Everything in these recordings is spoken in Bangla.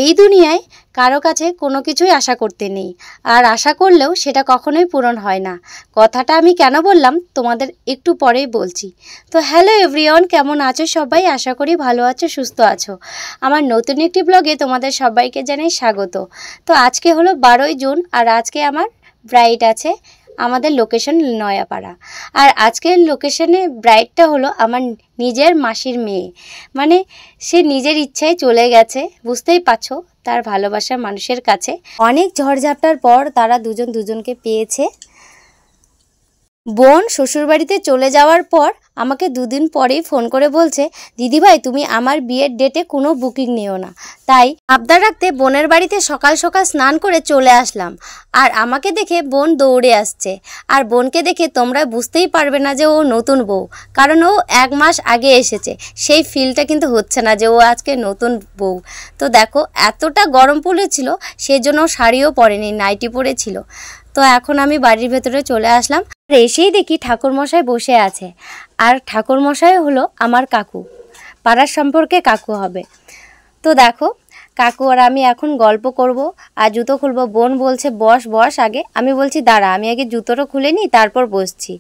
এই দুনিয়ায় কারো কাছে কোনো কিছুই আশা করতে নেই, আর আশা করলেও সেটা কখনোই পূরণ হয় না। কথাটা আমি কেন বললাম তোমাদের একটু পরেই বলছি। তো হ্যালো এভরিওয়ান, কেমন আছো সবাই? আশা করি ভালো আছো, সুস্থ আছো। আমার নতুন একটি ব্লগে তোমাদের সবাইকে জানাই স্বাগত। তো আজকে হলো 12ই জুন, আর আজকে আমার ব্রাইড আছে আমাদের লোকেশন নয়াপাড়া। আর আজকের লোকেশনে ব্রাইডটা হলো আমার নিজের মাসির মেয়ে, মানে সে নিজের ইচ্ছায় চলে গেছে। বুঝতেই পারছো, তার ভালোবাসার মানুষের কাছে অনেক ঝড়ঝাপটার পর তারা দুজন দুজনকে পেয়েছে। বোন শ্বশুরবাড়িতে চলে যাওয়ার পর আমাকে দুদিন পরেই ফোন করে বলছে, দিদিভাই তুমি আমার বিয়ের ডেটে কোনো বুকিং নিও না। তাই আবদার রাখতে বোনের বাড়িতে সকাল সকাল স্নান করে চলে আসলাম। আর আমাকে দেখে বোন দৌড়ে আসছে। আর বোনকে দেখে তোমরা বুঝতেই পারবে না যে ও নতুন বউ, কারণ ও 1 মাস আগে এসেছে। সেই ফিলটা কিন্তু হচ্ছে না যে ও আজকে নতুন বউ। তো দেখো এতটা গরম পড়েছিল, সেজন্য শাড়িও পরেনি, নাইটি পরেছিল। তো এখন আমি বাড়ির ভেতরে চলে আসলাম। আর এসেই দেখি ঠাকুরমশাই বসে আছে। আর ঠাকুরমশাই হলো আমার কাকু, পাড়ার সম্পর্কে কাকু হবে। তো দেখো কাকু আর আমি এখন গল্প করব আর জুতো খুলবো। বোন বলছে বস বস আগে। আমি বলছি দাঁড়া, আমি আগে জুতোটা খুলে নিই, তারপর বসছি।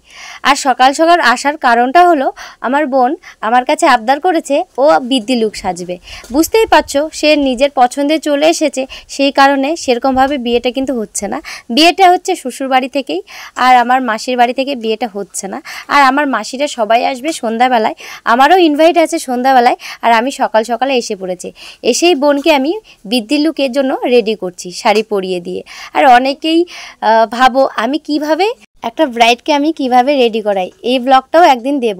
আর সকাল সকাল আসার কারণটা হলো আমার বোন আমার কাছে আবদার করেছে ও বৃদ্ধি লুক সাজবে। বুঝতেই পারছো, সে নিজের পছন্দে চলে এসেছে, সেই কারণে সেরকমভাবে বিয়েটা কিন্তু হচ্ছে না। বিয়েটা হচ্ছে শ্বশুর বাড়ি থেকেই, আর আমার মাসির বাড়ি থেকে বিয়েটা হচ্ছে না। আর আমার মাসিরা সবাই আসবে সন্ধ্যাবেলায়, আমারও ইনভাইট আছে সন্ধ্যাবেলায়। আর আমি সকাল সকালে এসে পড়েছি। এসেই বোনকে আমি বৃদ্ধি লুকের জন্য রেডি করছি শাড়ি পরিয়ে দিয়ে। আর অনেকেই ভাবো আমি কিভাবে একটা ব্রাইডকে আমি কিভাবে রেডি করাই, এই ব্লগটাও একদিন দেব।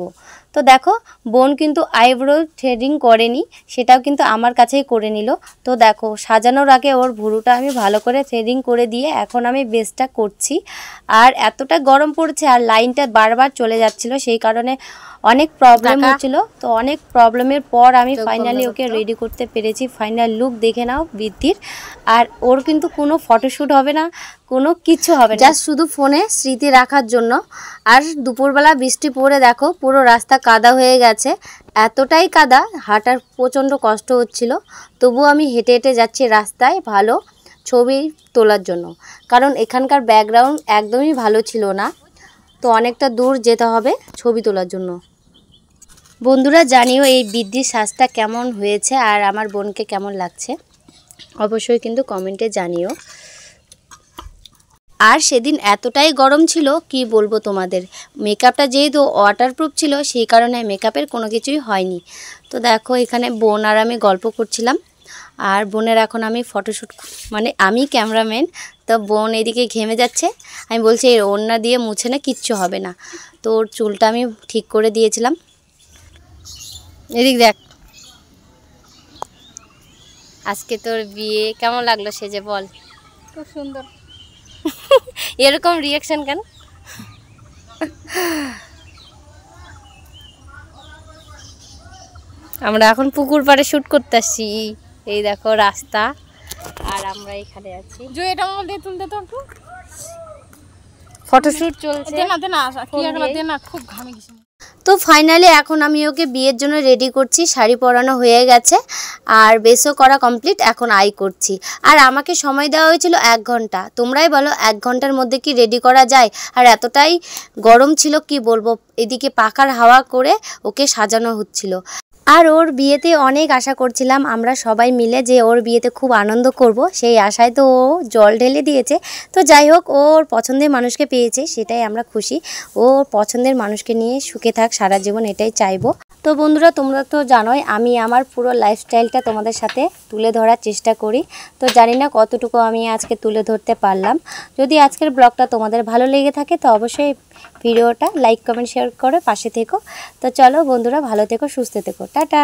তো দেখো বোন কিন্তু আইব্রো থ্রেডিং করেনি, সেটাও কিন্তু আমার কাছেই করে নিল। তো দেখো সাজানোর আগে ওর ভুরুটা আমি ভালো করে থ্রেডিং করে দিয়ে এখন আমি বেসটা করছি। আর এতটা গরম পড়ছে আর লাইনটা বারবার চলে যাচ্ছিল, সেই কারণে অনেক প্রবলেম হচ্ছিল। তো অনেক প্রবলেমের পর আমি ফাইনালি ওকে রেডি করতে পেরেছি। ফাইনাল লুক দেখে নাও বৃদ্ধির। আর ওর কিন্তু কোনো ফটোশ্যুট হবে না, কোনো কিছু হবে না, জাস্ট শুধু ফোনে স্মৃতি রাখার জন্য। আর দুপুরবেলা বৃষ্টি পড়ে দেখো পুরো রাস্তা কাদা হয়ে গেছে। এতটাই কাদা, হাঁটার প্রচণ্ড কষ্ট হচ্ছিল। তবুও আমি হেঁটে হেঁটে যাচ্ছি রাস্তায় ভালো ছবি তোলার জন্য, কারণ এখানকার ব্যাকগ্রাউন্ড একদমই ভালো ছিল না। তো অনেকটা দূর যেতে হবে ছবি তোলার জন্য। বন্ধুরা জানিও এই বৃদ্ধির সাজটা কেমন হয়েছে আর আমার বোনকে কেমন লাগছে, অবশ্যই কিন্তু কমেন্টে জানিও। আর সেদিন এতটাই গরম ছিল কি বলবো তোমাদের, মেকআপটা যেহেতু ওয়াটারপ্রুফ ছিল সেই কারণে মেকআপের কোনো কিছুই হয়নি। তো দেখো এখানে বোন আর আমি গল্প করছিলাম। আর বোনের এখন আমি ফটোশ্যুট, মানে আমি ক্যামেরাম্যান। তো বোন এদিকে ঘেমে যাচ্ছে, আমি বলছি এর ওড়না দিয়ে মুছে না, কিচ্ছু হবে না। তো ওর চুলটা আমি ঠিক করে দিয়েছিলাম। এদিক দেখ, আজকে তোর বিয়ে কেমন লাগলো সেজে বল? খুব সুন্দর। এরকম রিয়াকশন কেন? আমরা এখন পুকুর পাড়ে শুট করতে আসছি। এই দেখো রাস্তা, আর আমরা এখানে আছি। এটা আমার দিয়ে তুলতে তো একটু ফটোশুট চলছে। না খুব ঘামে গেছে। তো ফাইনালি এখন আমি ওকে বিয়ের জন্য রেডি করছি। শাড়ি পরানো হয়ে গেছে আর বেসও করা কমপ্লিট, এখন আই করছি। আর আমাকে সময় দেওয়া হয়েছিল 1 ঘন্টা। তোমরাই বলো 1 ঘন্টার মধ্যে কি রেডি করা যায়? আর এতটাই গরম ছিল কি বলবো, এদিকে পাখার হাওয়া করে ওকে সাজানো হচ্ছিল। আর ওর বিয়েতে অনেক আশা করছিলাম আমরা সবাই মিলে যে ওর বিয়েতে খুব আনন্দ করব, সেই আশায় তো ও জল ঢেলে দিয়েছে। তো যাই হোক, ওর পছন্দের মানুষকে পেয়েছে, সেটাই আমরা খুশি। ও পছন্দের মানুষকে নিয়ে সুখে থাক সারা জীবন, এটাই চাইবো। তো বন্ধুরা তোমরা তো জানোই আমি আমার পুরো লাইফস্টাইলটা তোমাদের সাথে তুলে ধরার চেষ্টা করি। তো জানি না কতটুকু আমি আজকে তুলে ধরতে পারলাম। যদি আজকের ব্লগটা তোমাদের ভালো লেগে থাকে তো অবশ্যই ভিডিওটা লাইক কমেন্ট শেয়ার করে পাশে থেকো। তো চলো বন্ধুরা, ভালো থেকো, সুস্থ থেকো, টাটা।